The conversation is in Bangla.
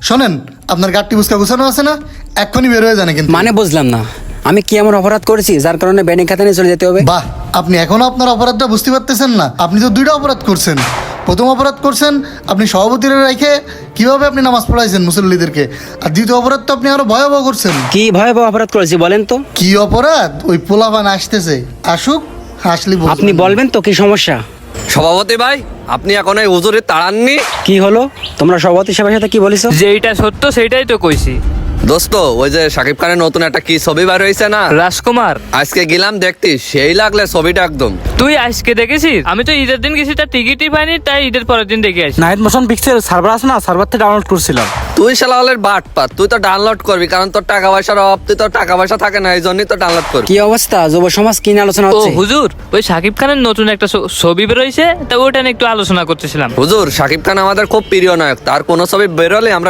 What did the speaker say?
শোনেন, আপনার গাড়টি বুঝকা গুছানো আছে না? এক্ষুনি বের হয়ে জানে কিন্তু। মানে বুঝলাম না, আমি কি এমন অপরাধ করেছি যার কারণে ব্যাংক খাতা নিয়ে চলে যেতে হবে? বাহ, আপনি এখনো আপনার অপরাধটা বুঝতে পারতেছেন না? আপনি তো দুইটা অপরাধ করছেন। প্রথম অপরাধ করছেন আপনি সভাপতিরা রেখে কিভাবে আপনি নামাজ পড়াইছেন মুসল্লিদেরকে, আর দ্বিতীয় অপরাধ তো আপনি আরো ভয়াবহ করছেন। কি ভয়াবহ অপরাধ করেছি বলেন তো? কি অপরাধ? ওই পোলাপান আসতেছে, আসুক, আসলি বুঝবেন। আপনি বলবেন তো কি সমস্যা? সভাপতি ভাই, আপনি এখন এই হুজুরের তাড়াননি? কি হলো? তোমরা সভাপতি সাহেবের সাথে কি বলিস? যেইটা সত্য সেইটাই তো কইছি। দোস্ত, ওই যে শাকিব খানের নতুন একটা কি ছবি বার হয়েছে না, রাজকুমার, আজকে গেলাম দেখতে, সেই লাগলে ছবিটা একদম। তুই আজকে দেখেছিস? আমি তো ঈদের দিন গেছি, তার টিকিটই পাইনি, তাই ঈদের পরের দিন দেখে আসি। নাইট মোশন পিকচার সার্ভার আছে না, সার্ভার থেকে ডাউনলোড করছিলাম। তুই শালালের বাট পাত, তুই তো ডাউনলোড করবি কারণ তোর টাকা পয়সার অভাব, তুই তো টাকা পয়সা থাকে না, এই জন্যই তো ডাউনলোড করবি। কি অবস্থা? যুব সমাজ কি নিয়ে আলোচনা ও হচ্ছে? হুজুর, ওই শাকিব খানের নতুন একটা ছবি বেরোইছে, তা ওটা নিয়ে একটু আলোচনা করতেছিলাম। হুজুর, শাকিব খান আমাদের খুব প্রিয় নায়ক, তার কোনো ছবি বেরোলে আমরা